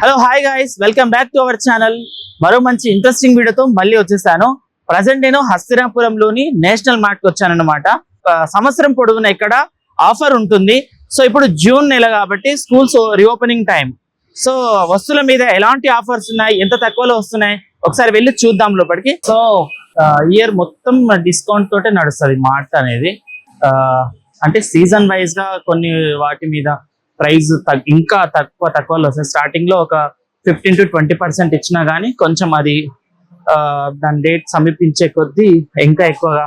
Hello hi guys, welcome back to our channel. మరో మంచి interesting వీడియోతో మళ్ళీ వచ్చేసాను. ప్రజెంట్ నేను హస్తినాపురంలోని నేషనల్ మార్ట్ కి వచ్చానన్నమాట. సంవత్సరం పొడవునా ఇక్కడ ఆఫర్ ఉంటుంది. సో ఇప్పుడు జూన్ నెల కాబట్టి స్కూల్స్ రీఓపెనింగ్ టైం. సో వస్తువుల మీద ఎలాంటి ఆఫర్స్ ఉన్నాయి, ఎంత తక్కువలో వస్తున్నాయి ఒకసారి వెళ్ళి చూద్దాం లోపలికి. సో ఇయర్ మొత్తం డిస్కౌంట్ తోటే నడుస్తుంది మార్ట్ అనేది. అంటే సీజన్ వైజ్ గా కొన్ని వాటి మీద ప్రైస్ ఇంకా తక్కువలో వస్తుంది. స్టార్టింగ్ లో ఒక 15 to 20% ఇచ్చినా గానీ కొంచెం అది దాని డేట్ సమీపించే కొద్దీ ఇంకా ఎక్కువగా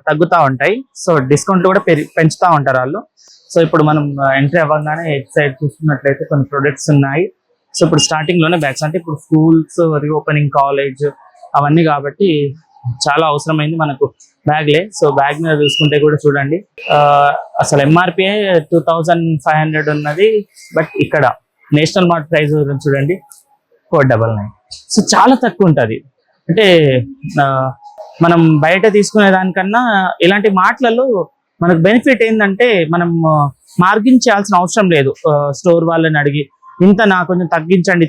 తగ్గుతా ఉంటాయి. సో డిస్కౌంట్ కూడా పెంచుతా ఉంటారు వాళ్ళు. సో ఇప్పుడు మనం ఎంట్రీ అవ్వగానే ఎట్ సైడ్ చూస్తున్నట్లయితే కొన్ని ప్రొడక్ట్స్ ఉన్నాయి. సో ఇప్పుడు స్టార్టింగ్ లోనే బ్యాగ్స్, అంటే ఇప్పుడు స్కూల్స్ రీఓపెనింగ్, కాలేజ్ అవన్నీ కాబట్టి చాలా అవసరమైంది మనకు బ్యాగ్లే. సో బ్యాగ్ మీద చూసుకుంటే కూడా చూడండి, అసలు ఎంఆర్పి 2500 ఉన్నది. బట్ ఇక్కడ నేషనల్ మార్ట్ ప్రైస్ చూడండి 499. సో చాలా తక్కువ ఉంటుంది. అంటే మనం బయట తీసుకునే దానికన్నా ఇలాంటి మార్ట్లలో మనకు బెనిఫిట్ ఏంటంటే మనం మార్జిన్ చేయాల్సిన అవసరం లేదు. స్టోర్ వాళ్ళని అడిగి ఇంత నాకు కొంచెం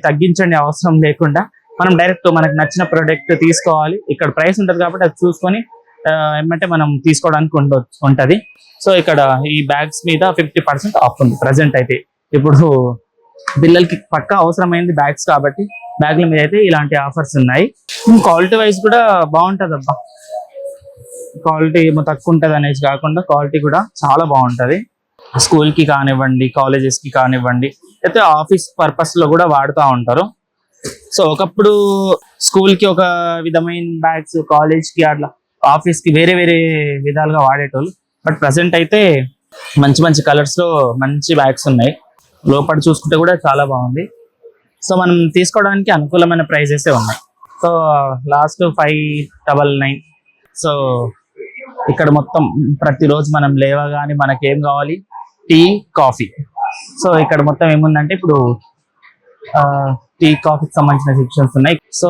తగ్గించండి అవసరం లేకుండా మనం డైరెక్ట్ మనకు నచ్చిన ప్రోడక్ట్ తీసుకోవాలి. ఇక్కడ ప్రైస్ ఉంటుంది కాబట్టి అది చూసుకొని ఏమంటే మనం తీసుకోవడానికి ఉంటది. సో ఇక్కడ ఈ బ్యాగ్స్ మీద 50% ఆఫ్ ఉంది ప్రజెంట్ అయితే. ఇప్పుడు పిల్లలకి పక్కా అవసరమైంది బ్యాగ్స్ కాబట్టి బ్యాగ్ల మీద అయితే ఇలాంటి ఆఫర్స్ ఉన్నాయి. క్వాలిటీ వైజ్ కూడా బాగుంటది అబ్బా. క్వాలిటీ ఏమో తక్కువ ఉంటుంది అనేసి కాకుండా క్వాలిటీ కూడా చాలా బాగుంటది. స్కూల్ కి కానివ్వండి, కాలేజెస్ కి కానివ్వండి, అయితే ఆఫీస్ పర్పస్ లో కూడా వాడుతూ ఉంటారు. సో ఒకప్పుడు స్కూల్ కి ఒక విధమైన బ్యాగ్స్, కాలేజ్ కి అట్లా ఆఫీస్ కి వేరే వేరే విధాలుగా వాడేటోళ్ళు. బట్ ప్రజెంట్ అయితే మంచి కలర్స్ లో మంచి బ్యాగ్స్ ఉన్నాయి. లోపల చూసుకుంటే కూడా చాలా బాగుంది. సో మనం తీసుకోవడానికి అనుకూలమైన ప్రైజెస్ ఉన్నాయి. So last 599. సో ఇక్కడ మొత్తం ప్రతిరోజు మనం లేవగానే మనకేం కావాలి, టీ, కాఫీ. సో ఇక్కడ మొత్తం ఏముందంటే ఇప్పుడు టీ, కాఫీకి సంబంధించిన సెక్షన్స్ ఉన్నాయి. సో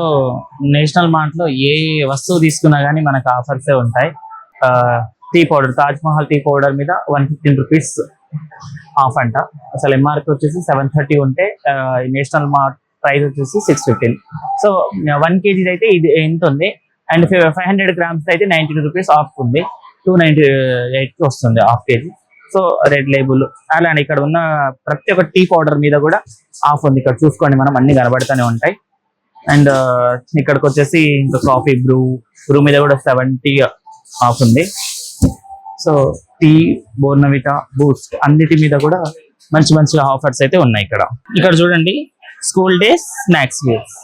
నేషనల్ మార్ట్ లో ఏ వస్తువు తీసుకున్నా గానీ మనకు ఆఫర్సే ఉంటాయి. Tea powder, Taj Mahal tea powder మీద 115 రూపీస్ ఆఫ్ అంట. అసలు ఎంఆర్పి వచ్చేసి 730 ఉంటే నేషనల్ మార్ట్ ప్రైస్ వచ్చేసి 615. సో 1 kg అయితే ఇది ఎంత ఉంది. అండ్ 500 grams అయితే 92 రూపీస్ ఆఫ్ ఉంది. 298 కి వస్తుంది half KG. So red label అలానే ఇక్కడ ఉన్న ప్రతి ఒక్క టీ పౌడర్ మీద కూడా ఆఫ్ ఉంది. ఇక్కడ చూసుకోండి, మనం అన్ని కనబడుతూనే ఉంటాయి. అండ్ ఇక్కడికి వచ్చేసి ఇంకా కాఫీ బ్రూ మీద కూడా 70 ఆఫ్ ఉంది. సో టీ, బోర్నవిటా, బూస్ట్ అన్నిటి మీద కూడా మంచి ఆఫర్స్ అయితే ఉన్నాయి. ఇక్కడ చూడండి, స్కూల్ డేస్ స్నాక్స్ వేర్స్,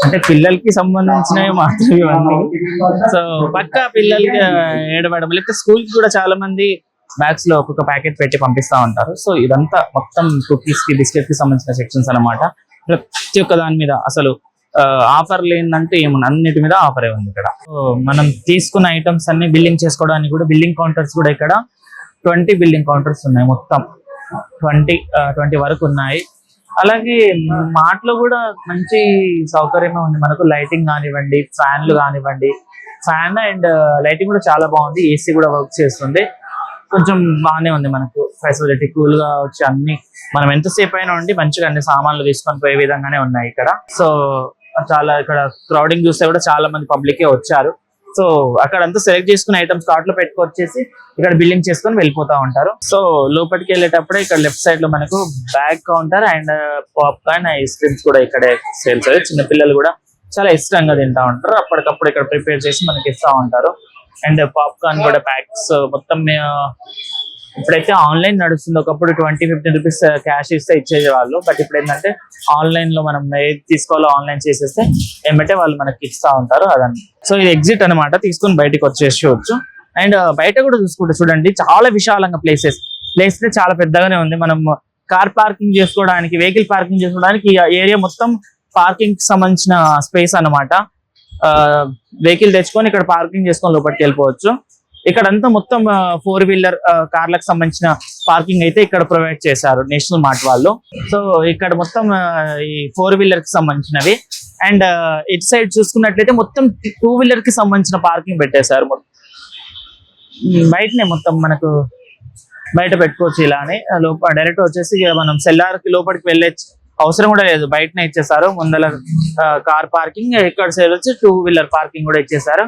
అంటే పిల్లలకి సంబంధించినవి మాత్రమే ఇవన్నీ. సో పక్కా పిల్లలకి ఏడవడం, లేకపోతే స్కూల్ కి కూడా చాలా మంది బ్యాగ్స్ లో ఒక్కొక్క ప్యాకెట్ పెట్టి పంపిస్తా ఉంటారు. సో ఇదంతా మొత్తం కుకీస్ కి, బిస్కెట్ కి సంబంధించిన సెక్షన్స్ అనమాట. ప్రతి ఒక్క దాని మీద అసలు ఆఫర్ లేదంటే ఏమన్నా, అన్నిటి మీద ఆఫరే ఉంది ఇక్కడ. సో మనం తీసుకున్న ఐటమ్స్ అన్ని బిల్లింగ్ చేసుకోవడానికి కూడా బిల్లింగ్ కౌంటర్స్ కూడా ఇక్కడ 20 బిల్లింగ్ కౌంటర్స్ ఉన్నాయి. మొత్తం 20 వరకు ఉన్నాయి. అలాగే మార్ట్ లో కూడా మంచి సౌకర్యమే ఉంది మనకు. లైటింగ్ కానివ్వండి, ఫ్యాన్లు కానివ్వండి, ఫ్యాన్ అండ్ లైటింగ్ కూడా చాలా బాగుంది. ఏసీ కూడా వర్క్ చేస్తుంది. కొంచెం బాగానే ఉంది మనకు ఫెసిలిటీ, కూల్ గా వచ్చి అన్ని మనం ఎంతసేపు అయినా ఉండి మంచిగా అన్ని సామాన్లు తీసుకొని పోయే విధంగానే ఉన్నాయి ఇక్కడ. సో చాలా ఇక్కడ క్రౌడింగ్ చూస్తే కూడా చాలా మంది పబ్లికే వచ్చారు. సో అక్కడంతా సెలెక్ట్ చేసుకున్న ఐటమ్స్ కార్ట్ లో పెట్టుకొచ్చేసి ఇక్కడ బిల్లింగ్ చేసుకొని వెళ్ళిపోతా ఉంటారు. సో లోపలికి వెళ్ళేటప్పుడే ఇక్కడ లెఫ్ట్ సైడ్ లో మనకు bag counter and popcorn, ice creams కూడా ఇక్కడే సేల్స్ అవుతాయి. చిన్నపిల్లలు కూడా చాలా ఇష్టంగా తింటా ఉంటారు. అప్పటికప్పుడు ఇక్కడ ప్రిపేర్ చేసి మనకి ఇస్తా ఉంటారు. అండ్ పాప్కార్న్ కూడా ప్యాక్స్ మొత్తం ఇప్పుడైతే ఆన్లైన్ నడుస్తుంది. ఒకప్పుడు 20-15 రూపీస్ క్యాష్ ఇస్తే ఇచ్చేది వాళ్ళు. బట్ ఇప్పుడు ఏంటంటే ఆన్లైన్ లో మనం ఏది తీసుకోవాలో ఆన్లైన్ చేసేస్తే ఏమంటే వాళ్ళు మనకి ఇస్తా ఉంటారు అదని. సో ఇది ఎగ్జిట్ అనమాట, తీసుకుని బయటకు వచ్చేసుకోవచ్చు. అండ్ బయట కూడా చూసుకుంటే చూడండి, చాలా విశాలంగా ప్లేస్ అయితే చాలా పెద్దగానే ఉంది. మనం కార్ పార్కింగ్ చేసుకోవడానికి, వెహికల్ పార్కింగ్ చేసుకోవడానికి ఏరియా మొత్తం పార్కింగ్ కి సంబంధించిన స్పేస్ అనమాట. వెహికల్ తెచ్చుకొని ఇక్కడ పార్కింగ్ చేసుకొని లోపలికి వెళ్ళిపోవచ్చు. ఇక్కడంతా మొత్తం 4-wheeler కార్లకు సంబంధించిన పార్కింగ్ అయితే ఇక్కడ ప్రొవైడ్ చేశారు నేషనల్ మార్ట్ వాళ్ళు. సో ఇక్కడ మొత్తం ఈ 4-wheeler కి సంబంధించినవి. అండ్ ఇటు సైడ్ చూసుకున్నట్లయితే మొత్తం 2-wheeler కి సంబంధించిన పార్కింగ్ పెట్టేశారు. బయటనే మొత్తం మనకు బయట పెట్టుకోవచ్చు ఇలానే. డైరెక్ట్ వచ్చేసి మనం సెల్లార్ కి లోపలికి అవసరం కూడా లేదు, బయటనే ఇచ్చేసారు. ముందర కార్ పార్కింగ్, ఇక్కడ సైడ్ వచ్చి 2 వీలర్ పార్కింగ్ కూడా ఇచ్చేసారు.